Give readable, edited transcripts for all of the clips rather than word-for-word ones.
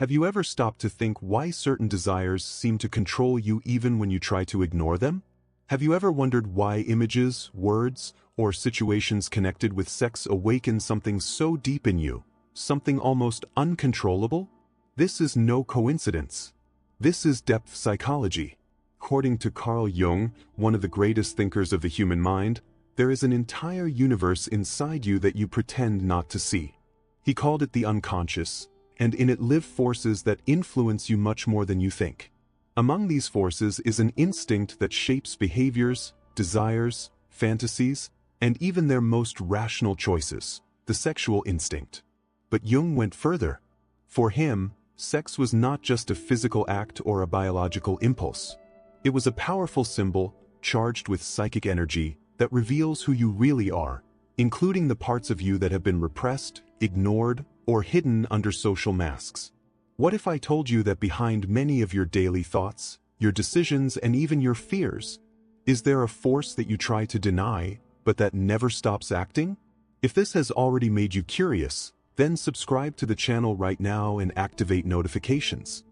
Have you ever stopped to think why certain desires seem to control you even when you try to ignore them? Have you ever wondered why images, words, or situations connected with sex awaken something so deep in you, something almost uncontrollable? This is no coincidence. This is depth psychology. According to Carl Jung, one of the greatest thinkers of the human mind, there is an entire universe inside you that you pretend not to see. He called it the unconscious, and in it live forces that influence you much more than you think. Among these forces is an instinct that shapes behaviors, desires, fantasies, and even their most rational choices, the sexual instinct. But Jung went further. For him, sex was not just a physical act or a biological impulse. It was a powerful symbol, charged with psychic energy, that reveals who you really are, including the parts of you that have been repressed, ignored, or hidden under social masks. What if I told you that behind many of your daily thoughts, your decisions, and even your fears, is there a force that you try to deny, but that never stops acting? If this has already made you curious, then subscribe to the channel right now and activate notifications.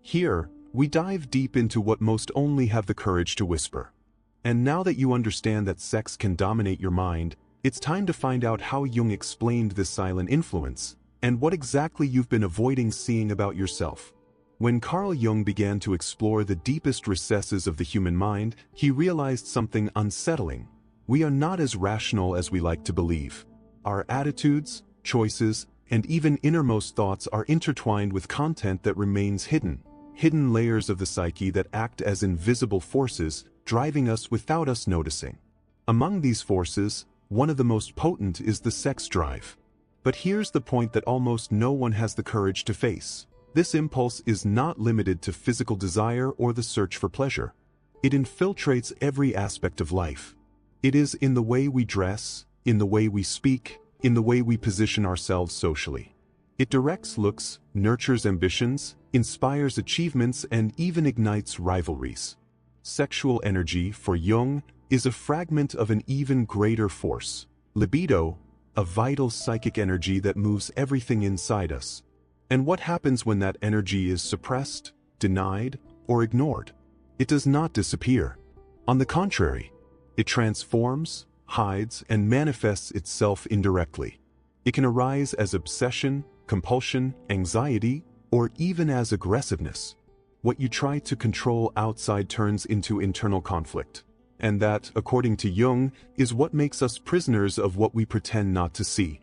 Here, we dive deep into what most only have the courage to whisper. And now that you understand that sex can dominate your mind, it's time to find out how Jung explained this silent influence, and what exactly you've been avoiding seeing about yourself. When Carl Jung began to explore the deepest recesses of the human mind, he realized something unsettling. We are not as rational as we like to believe. Our attitudes, choices, and even innermost thoughts are intertwined with content that remains hidden layers of the psyche that act as invisible forces, driving us without us noticing. Among these forces, one of the most potent is the sex drive. But here's the point that almost no one has the courage to face. This impulse is not limited to physical desire or the search for pleasure. It infiltrates every aspect of life. It is in the way we dress, in the way we speak, in the way we position ourselves socially. It directs looks, nurtures ambitions, inspires achievements, and even ignites rivalries. Sexual energy, for Jung, is a fragment of an even greater force, libido, a vital psychic energy that moves everything inside us. And what happens when that energy is suppressed, denied, or ignored? It does not disappear. On the contrary, it transforms, hides, and manifests itself indirectly. It can arise as obsession, compulsion, anxiety, or even as aggressiveness. What you try to control outside turns into internal conflict. And that, according to Jung, is what makes us prisoners of what we pretend not to see.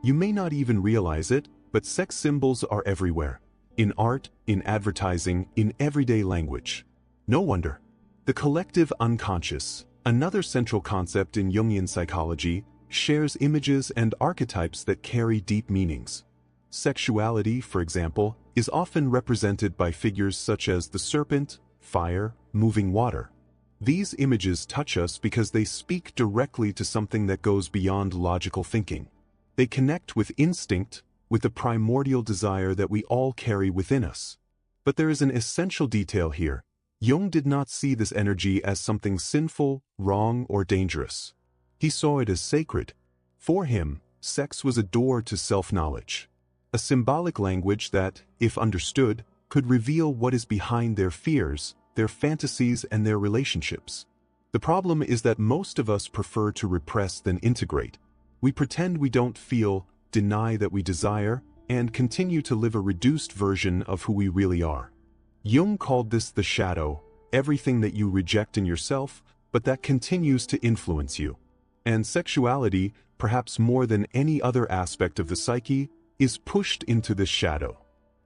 You may not even realize it, but sex symbols are everywhere. In art, in advertising, in everyday language. No wonder. The collective unconscious, another central concept in Jungian psychology, shares images and archetypes that carry deep meanings. Sexuality, for example, is often represented by figures such as the serpent, fire, moving water. These images touch us because they speak directly to something that goes beyond logical thinking. They connect with instinct, with the primordial desire that we all carry within us. But there is an essential detail here. Jung did not see this energy as something sinful, wrong, or dangerous. He saw it as sacred. For him, sex was a door to self-knowledge. A symbolic language that, if understood, could reveal what is behind their fears, their fantasies, and their relationships. The problem is that most of us prefer to repress than integrate. We pretend we don't feel, deny that we desire, and continue to live a reduced version of who we really are. Jung called this the shadow, everything that you reject in yourself, but that continues to influence you. And sexuality, perhaps more than any other aspect of the psyche, is pushed into this shadow.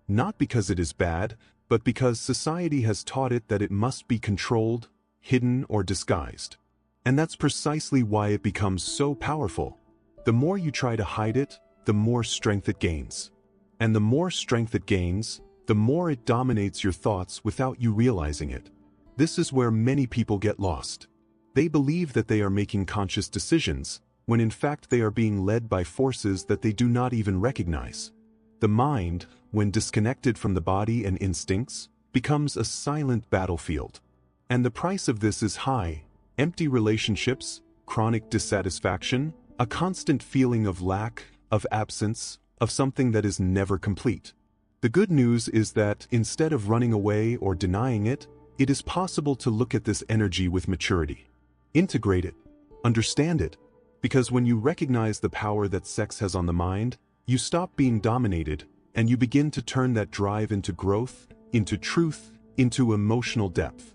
Not because it is bad, but because society has taught it that it must be controlled, hidden, or disguised. And that's precisely why it becomes so powerful. The more you try to hide it, the more strength it gains. And the more strength it gains, the more it dominates your thoughts without you realizing it. This is where many people get lost. They believe that they are making conscious decisions, when in fact they are being led by forces that they do not even recognize. The mind, when disconnected from the body and instincts, becomes a silent battlefield. And the price of this is high: empty relationships, chronic dissatisfaction, a constant feeling of lack, of absence, of something that is never complete. The good news is that instead of running away or denying it, it is possible to look at this energy with maturity. Integrate it. Understand it. Because when you recognize the power that sex has on the mind, you stop being dominated, and you begin to turn that drive into growth, into truth, into emotional depth.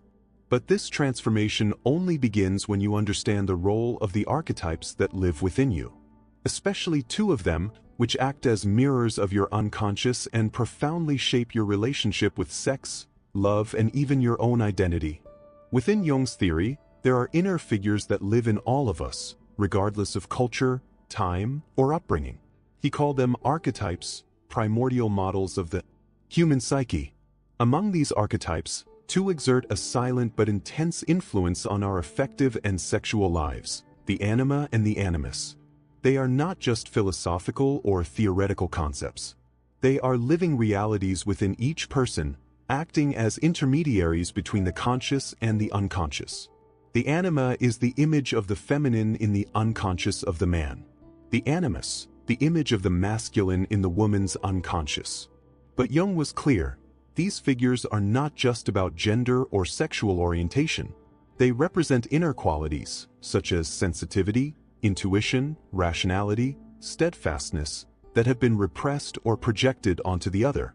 But this transformation only begins when you understand the role of the archetypes that live within you. Especially two of them, which act as mirrors of your unconscious and profoundly shape your relationship with sex, love, and even your own identity. Within Jung's theory, there are inner figures that live in all of us, regardless of culture, time, or upbringing. He called them archetypes, primordial models of the human psyche. Among these archetypes, two exert a silent but intense influence on our affective and sexual lives: the anima and the animus. They are not just philosophical or theoretical concepts. They are living realities within each person, acting as intermediaries between the conscious and the unconscious. The anima is the image of the feminine in the unconscious of the man. The animus, the image of the masculine in the woman's unconscious. But Jung was clear: these figures are not just about gender or sexual orientation. They represent inner qualities, such as sensitivity, intuition, rationality, steadfastness, that have been repressed or projected onto the other.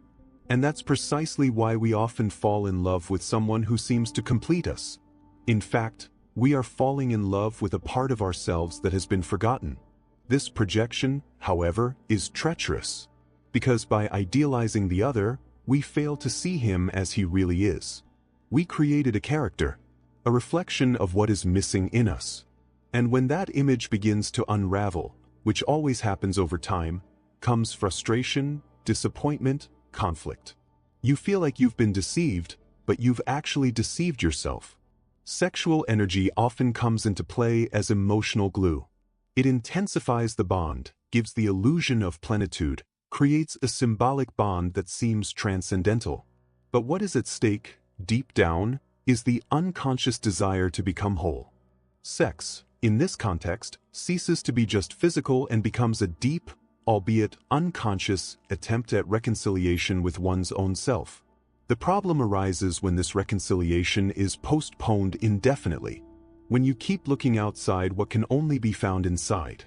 And that's precisely why we often fall in love with someone who seems to complete us. In fact, we are falling in love with a part of ourselves that has been forgotten. This projection, however, is treacherous, because by idealizing the other, we fail to see him as he really is. We created a character, a reflection of what is missing in us. And when that image begins to unravel, which always happens over time, comes frustration, disappointment, conflict. You feel like you've been deceived, but you've actually deceived yourself. Sexual energy often comes into play as emotional glue. It intensifies the bond, gives the illusion of plenitude, creates a symbolic bond that seems transcendental. But what is at stake, deep down, is the unconscious desire to become whole. Sex, in this context, ceases to be just physical and becomes a deep, albeit unconscious, attempt at reconciliation with one's own self. The problem arises when this reconciliation is postponed indefinitely, when you keep looking outside what can only be found inside.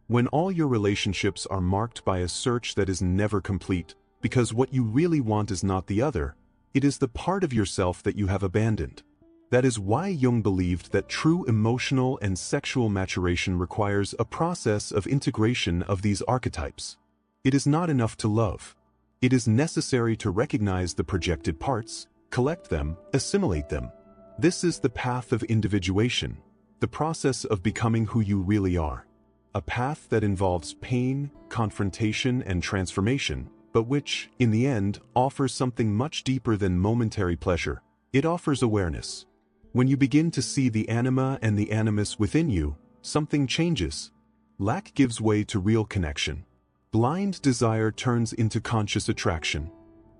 When all your relationships are marked by a search that is never complete, because what you really want is not the other, it is the part of yourself that you have abandoned. That is why Jung believed that true emotional and sexual maturation requires a process of integration of these archetypes. It is not enough to love. It is necessary to recognize the projected parts, collect them, assimilate them. This is the path of individuation, the process of becoming who you really are. A path that involves pain, confrontation, and transformation, but which, in the end, offers something much deeper than momentary pleasure. It offers awareness. When you begin to see the anima and the animus within you, something changes. Lack gives way to real connection. Blind desire turns into conscious attraction.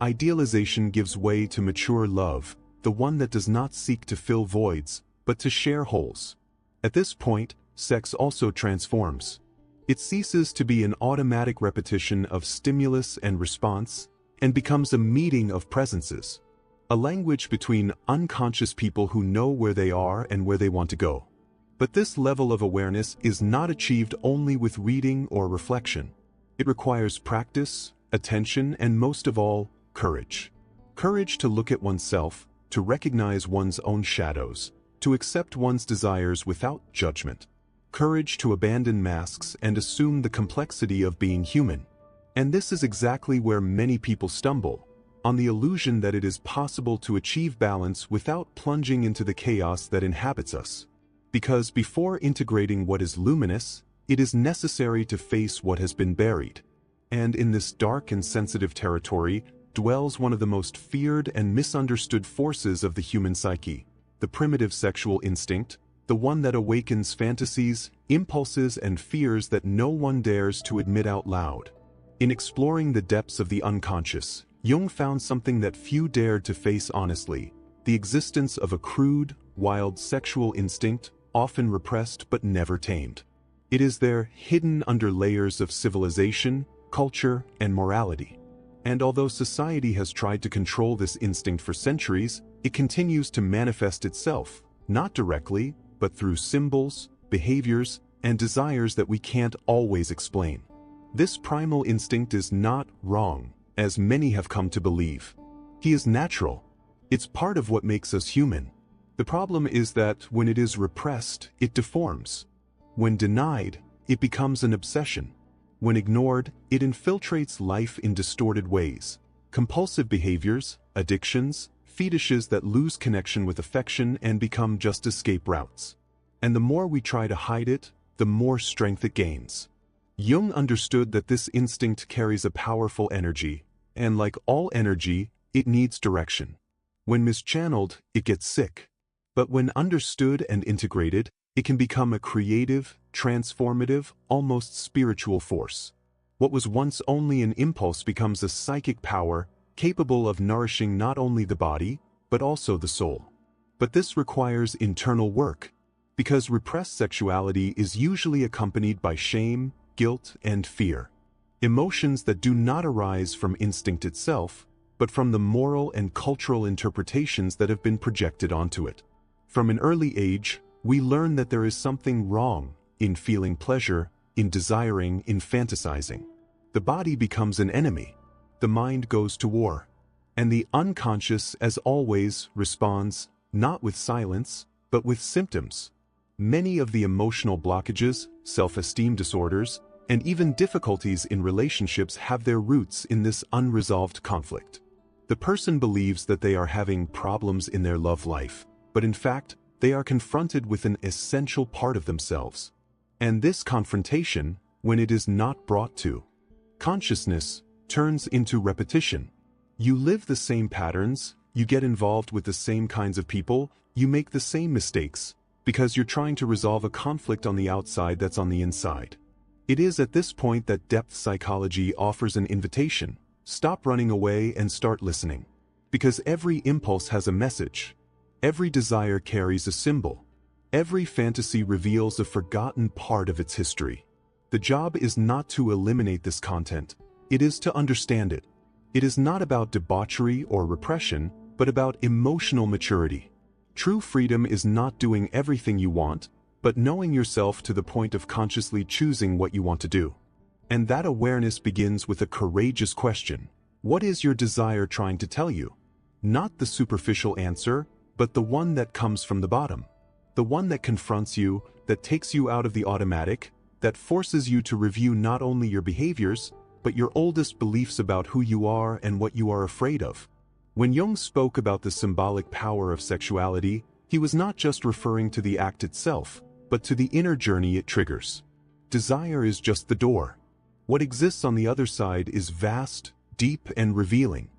Idealization gives way to mature love, the one that does not seek to fill voids, but to share holes. At this point, sex also transforms. It ceases to be an automatic repetition of stimulus and response, and becomes a meeting of presences. A language between unconscious people who know where they are and where they want to go. But this level of awareness is not achieved only with reading or reflection. It requires practice, attention, and most of all, courage. Courage to look at oneself, to recognize one's own shadows, to accept one's desires without judgment. Courage to abandon masks and assume the complexity of being human. And this is exactly where many people stumble, on the illusion that it is possible to achieve balance without plunging into the chaos that inhabits us. Because before integrating what is luminous, it is necessary to face what has been buried. And in this dark and sensitive territory dwells one of the most feared and misunderstood forces of the human psyche, the primitive sexual instinct, the one that awakens fantasies, impulses, and fears that no one dares to admit out loud. In exploring the depths of the unconscious, Jung found something that few dared to face honestly: the existence of a crude, wild sexual instinct, often repressed but never tamed. It is there, hidden under layers of civilization, culture, and morality. And although society has tried to control this instinct for centuries, it continues to manifest itself, not directly, but through symbols, behaviors, and desires that we can't always explain. This primal instinct is not wrong, as many have come to believe. He is natural. It's part of what makes us human. The problem is that when it is repressed, it deforms. When denied, it becomes an obsession. When ignored, it infiltrates life in distorted ways. Compulsive behaviors, addictions, fetishes that lose connection with affection and become just escape routes. And the more we try to hide it, the more strength it gains. Jung understood that this instinct carries a powerful energy, and like all energy, it needs direction. When mischanneled, it gets sick. But when understood and integrated, it can become a creative, transformative, almost spiritual force. What was once only an impulse becomes a psychic power capable of nourishing not only the body, but also the soul. But this requires internal work, because repressed sexuality is usually accompanied by shame, guilt, and fear. Emotions that do not arise from instinct itself, but from the moral and cultural interpretations that have been projected onto it. From an early age, we learn that there is something wrong in feeling pleasure, in desiring, in fantasizing. The body becomes an enemy. The mind goes to war. And the unconscious, as always, responds, not with silence, but with symptoms. Many of the emotional blockages, self-esteem disorders, and even difficulties in relationships have their roots in this unresolved conflict. The person believes that they are having problems in their love life, but in fact, they are confronted with an essential part of themselves. And this confrontation, when it is not brought to consciousness, turns into repetition. You live the same patterns, you get involved with the same kinds of people, you make the same mistakes, because you're trying to resolve a conflict on the outside that's on the inside. It is at this point that depth psychology offers an invitation. Stop running away and start listening. Because every impulse has a message. Every desire carries a symbol. Every fantasy reveals a forgotten part of its history. The job is not to eliminate this content. It is to understand it. It is not about debauchery or repression, but about emotional maturity. True freedom is not doing everything you want, but knowing yourself to the point of consciously choosing what you want to do. And that awareness begins with a courageous question. What is your desire trying to tell you? Not the superficial answer, but the one that comes from the bottom. The one that confronts you, that takes you out of the automatic, that forces you to review not only your behaviors, but your oldest beliefs about who you are and what you are afraid of. When Jung spoke about the symbolic power of sexuality, he was not just referring to the act itself, but to the inner journey it triggers. Desire is just the door. What exists on the other side is vast, deep, and revealing.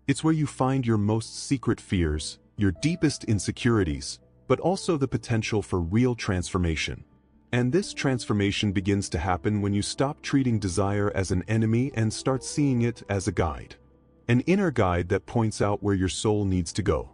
It's where you find your most secret fears, your deepest insecurities, but also the potential for real transformation. And this transformation begins to happen when you stop treating desire as an enemy and start seeing it as a guide. An inner guide that points out where your soul needs to go.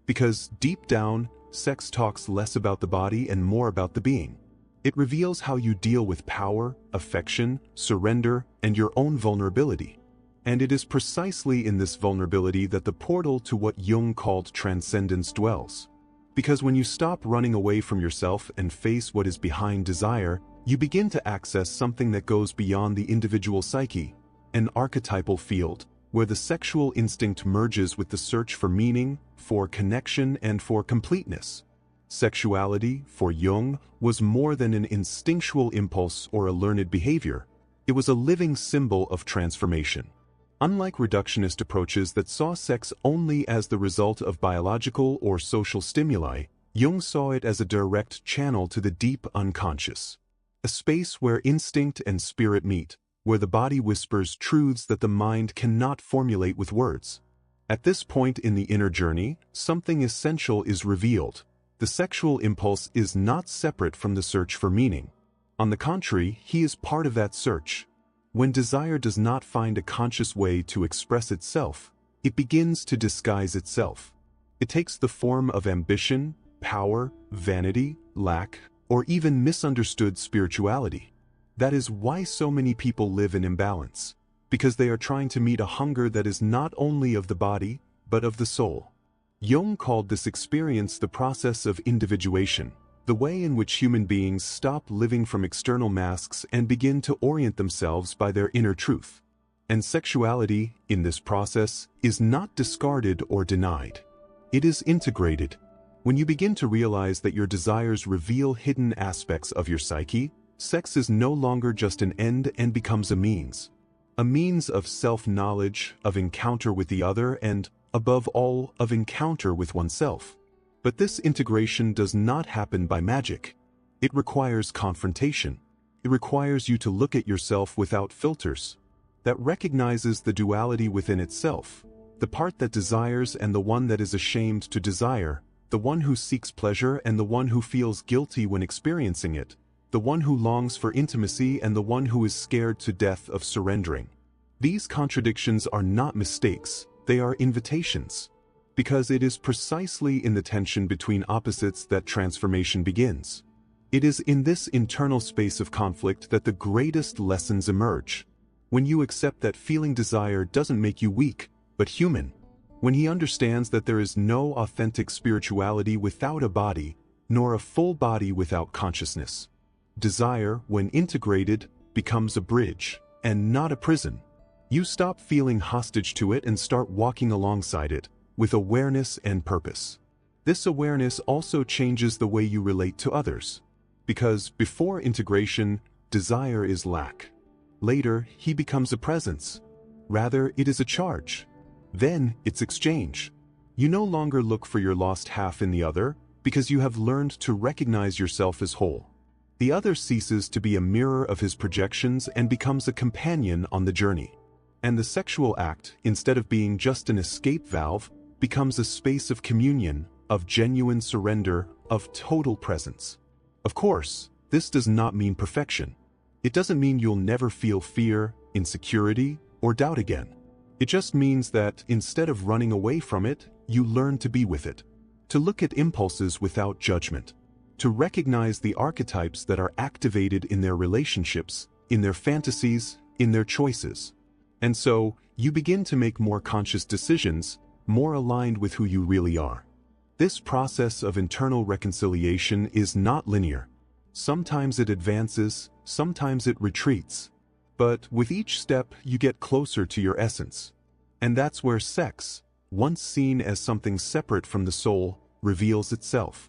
Because deep down, sex talks less about the body and more about the being. It reveals how you deal with power, affection, surrender, and your own vulnerability. And it is precisely in this vulnerability that the portal to what Jung called transcendence dwells. Because when you stop running away from yourself and face what is behind desire, you begin to access something that goes beyond the individual psyche, an archetypal field, where the sexual instinct merges with the search for meaning, for connection, and for completeness. Sexuality, for Jung, was more than an instinctual impulse or a learned behavior. It was a living symbol of transformation. Unlike reductionist approaches that saw sex only as the result of biological or social stimuli, Jung saw it as a direct channel to the deep unconscious. A space where instinct and spirit meet, where the body whispers truths that the mind cannot formulate with words. At this point in the inner journey, something essential is revealed. The sexual impulse is not separate from the search for meaning. On the contrary, he is part of that search. When desire does not find a conscious way to express itself, it begins to disguise itself. It takes the form of ambition, power, vanity, lack, or even misunderstood spirituality. That is why so many people live in imbalance. because they are trying to meet a hunger that is not only of the body, but of the soul. Jung called this experience the process of individuation, the way in which human beings stop living from external masks and begin to orient themselves by their inner truth. And sexuality, in this process, is not discarded or denied. It is integrated. When you begin to realize that your desires reveal hidden aspects of your psyche, sex is no longer just an end and becomes a means. A means of self-knowledge, of encounter with the other, and, above all, of encounter with oneself. But this integration does not happen by magic. It requires confrontation. It requires you to look at yourself without filters, that recognizes the duality within itself, the part that desires and the one that is ashamed to desire, the one who seeks pleasure and the one who feels guilty when experiencing it, the one who longs for intimacy and the one who is scared to death of surrendering. These contradictions are not mistakes, they are invitations. Because it is precisely in the tension between opposites that transformation begins. It is in this internal space of conflict that the greatest lessons emerge. When you accept that feeling desire doesn't make you weak, but human. When he understands that there is no authentic spirituality without a body, nor a full body without consciousness. Desire, when integrated, becomes a bridge, and not a prison. You stop feeling hostage to it and start walking alongside it, with awareness and purpose. This awareness also changes the way you relate to others. Because before integration, desire is lack. Later, he becomes a presence. Rather, it is a charge. Then, it's exchange. You no longer look for your lost half in the other, because you have learned to recognize yourself as whole. The other ceases to be a mirror of his projections and becomes a companion on the journey. And the sexual act, instead of being just an escape valve, becomes a space of communion, of genuine surrender, of total presence. Of course, this does not mean perfection. It doesn't mean you'll never feel fear, insecurity, or doubt again. It just means that, instead of running away from it, you learn to be with it. To look at impulses without judgment. To recognize the archetypes that are activated in their relationships, in their fantasies, in their choices. And so, you begin to make more conscious decisions, more aligned with who you really are. This process of internal reconciliation is not linear. Sometimes it advances, sometimes it retreats. But with each step, you get closer to your essence. And that's where sex, once seen as something separate from the soul, reveals itself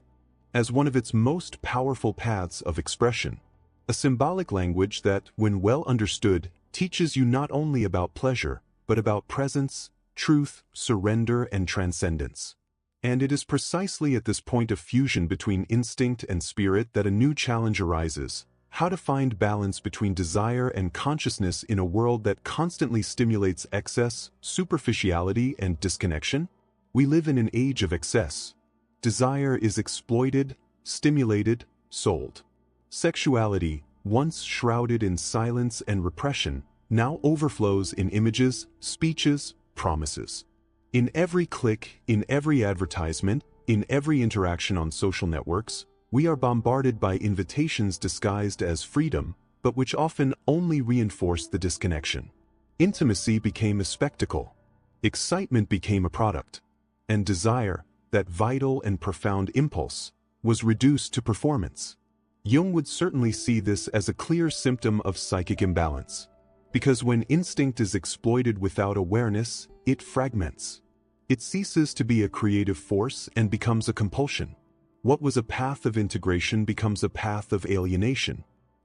as one of its most powerful paths of expression. A symbolic language that, when well understood, teaches you not only about pleasure, but about presence, truth, surrender, and transcendence. And it is precisely at this point of fusion between instinct and spirit that a new challenge arises: how to find balance between desire and consciousness in a world that constantly stimulates excess, superficiality, and disconnection. We live in an age of excess. Desire is exploited, stimulated, sold. Sexuality, once shrouded in silence and repression, now overflows in images, speeches, promises. In every click, in every advertisement, in every interaction on social networks, we are bombarded by invitations disguised as freedom, but which often only reinforce the disconnection. Intimacy became a spectacle. Excitement became a product. And desire, that vital and profound impulse, was reduced to performance. Jung would certainly see this as a clear symptom of psychic imbalance. Because when instinct is exploited without awareness, it fragments. It ceases to be a creative force and becomes a compulsion. What was a path of integration becomes a path of alienation.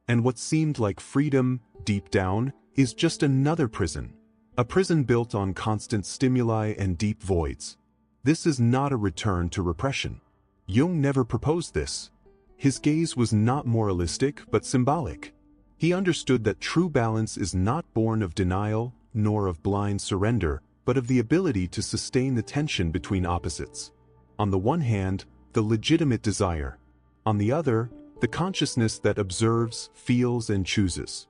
And what seemed like freedom, deep down, is just another prison. A prison built on constant stimuli and deep voids. This is not a return to repression. Jung never proposed this. His gaze was not moralistic but symbolic. He understood that true balance is not born of denial, nor of blind surrender, but of the ability to sustain the tension between opposites. On the one hand, the legitimate desire. On the other, the consciousness that observes, feels, and chooses.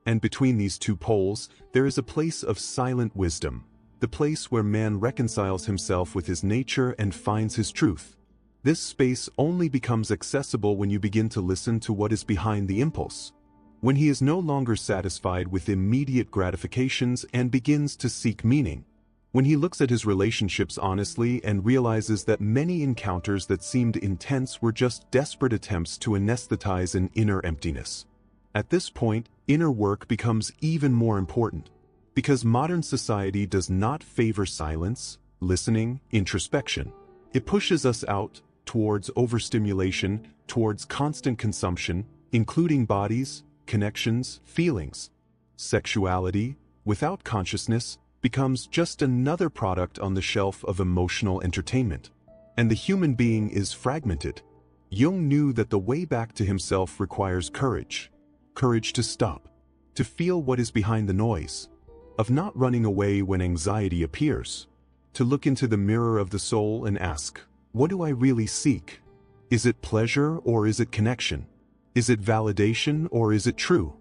And between these two poles, there is a place of silent wisdom, the place where man reconciles himself with his nature and finds his truth. This space only becomes accessible when you begin to listen to what is behind the impulse. when he is no longer satisfied with immediate gratifications and begins to seek meaning, when he looks at his relationships honestly and realizes that many encounters that seemed intense were just desperate attempts to anesthetize an inner emptiness. At this point, inner work becomes even more important, because modern society does not favor silence, listening, introspection. It pushes us out towards overstimulation, towards constant consumption, including bodies, connections, feelings. Sexuality, without consciousness, becomes just another product on the shelf of emotional entertainment. And the human being is fragmented. Jung knew that the way back to himself requires courage. Courage to stop, to feel what is behind the noise, of not running away when anxiety appears, to look into the mirror of the soul and ask, what do I really seek? Is it pleasure or is it connection? Is it validation or is it true?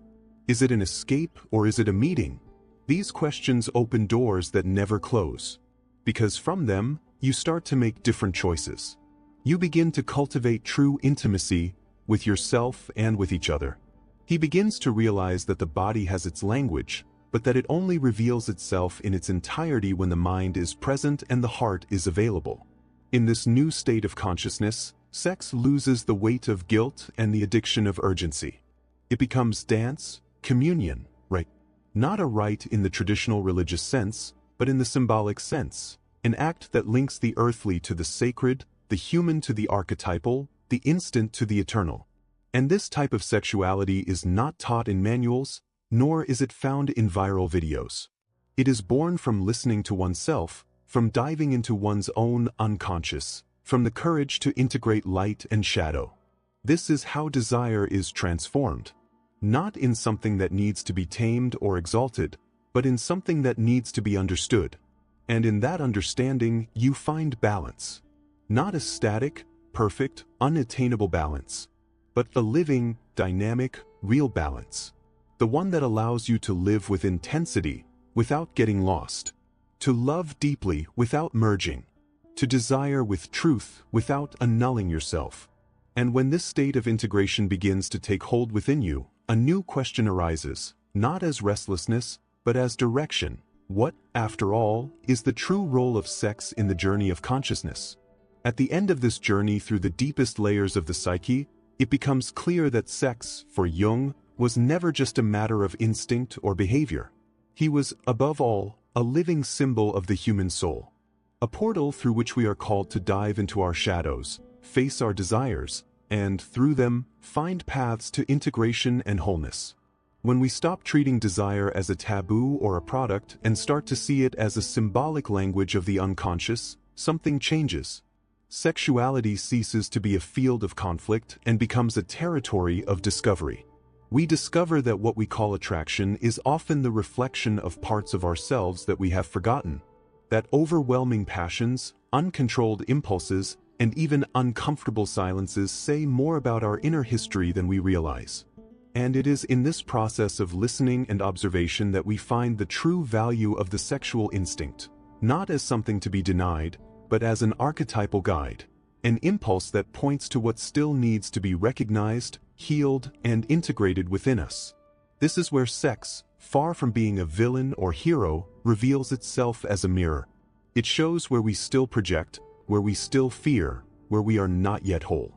Is it an escape or is it a meeting? These questions open doors that never close, because from them, you start to make different choices. You begin to cultivate true intimacy with yourself and with each other. He begins to realize that the body has its language, but that it only reveals itself in its entirety when the mind is present and the heart is available. In this new state of consciousness, sex loses the weight of guilt and the addiction of urgency. It becomes dance, communion, right? Not a rite in the traditional religious sense, but in the symbolic sense, an act that links the earthly to the sacred, the human to the archetypal, the instant to the eternal. And this type of sexuality is not taught in manuals, nor is it found in viral videos. It is born from listening to oneself, from diving into one's own unconscious, from the courage to integrate light and shadow. This is how desire is transformed. Not in something that needs to be tamed or exalted, but in something that needs to be understood. And in that understanding, you find balance. Not a static, perfect, unattainable balance, but a living, dynamic, real balance. The one that allows you to live with intensity without getting lost, to love deeply without merging, to desire with truth without annulling yourself. And when this state of integration begins to take hold within you, a new question arises, not as restlessness, but as direction. What, after all, is the true role of sex in the journey of consciousness? At the end of this journey through the deepest layers of the psyche, it becomes clear that sex, for Jung, was never just a matter of instinct or behavior. He was, above all, a living symbol of the human soul. A portal through which we are called to dive into our shadows, face our desires, and, through them, find paths to integration and wholeness. When we stop treating desire as a taboo or a product and start to see it as a symbolic language of the unconscious, something changes. Sexuality ceases to be a field of conflict and becomes a territory of discovery. We discover that what we call attraction is often the reflection of parts of ourselves that we have forgotten. That overwhelming passions, uncontrolled impulses, and even uncomfortable silences say more about our inner history than we realize. And it is in this process of listening and observation that we find the true value of the sexual instinct, not as something to be denied, but as an archetypal guide, an impulse that points to what still needs to be recognized, healed, and integrated within us. This is where sex, far from being a villain or hero, reveals itself as a mirror. It shows where we still project, where we still fear, where we are not yet whole.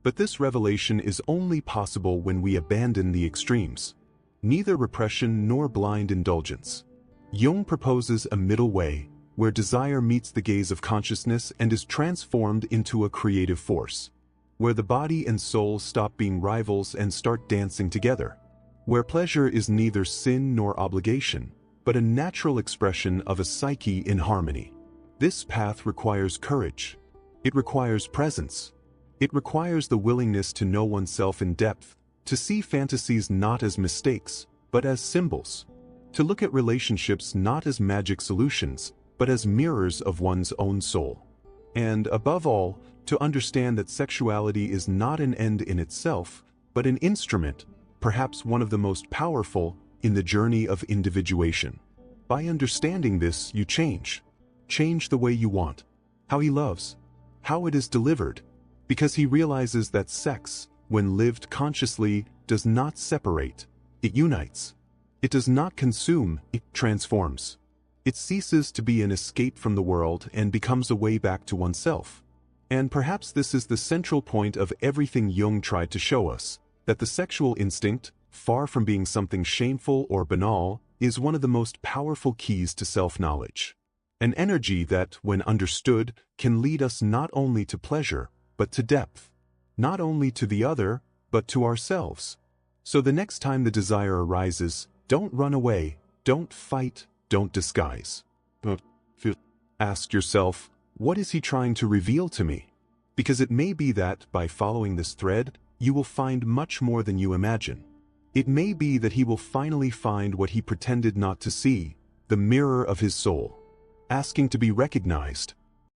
But this revelation is only possible when we abandon the extremes. Neither repression nor blind indulgence. Jung proposes a middle way, where desire meets the gaze of consciousness and is transformed into a creative force. Where the body and soul stop being rivals and start dancing together. Where pleasure is neither sin nor obligation, but a natural expression of a psyche in harmony. This path requires courage. It requires presence. It requires the willingness to know oneself in depth, to see fantasies not as mistakes, but as symbols. To look at relationships not as magic solutions, but as mirrors of one's own soul. And, above all, to understand that sexuality is not an end in itself, but an instrument, perhaps one of the most powerful, in the journey of individuation. By understanding this, you change. Change the way you want, how he loves, how it is delivered, because he realizes that sex, when lived consciously, does not separate, It unites. It does not consume, it transforms. It ceases to be an escape from the world and becomes a way back to oneself. And perhaps this is the central point of everything Jung tried to show us, that the sexual instinct, far from being something shameful or banal, is one of the most powerful keys to self-knowledge. An energy that, when understood, can lead us not only to pleasure, but to depth. Not only to the other, but to ourselves. So the next time the desire arises, don't run away, don't fight, don't disguise. Ask yourself, what is he trying to reveal to me? Because it may be that, by following this thread, you will find much more than you imagine. It may be that he will finally find what he pretended not to see, the mirror of his soul, asking to be recognized,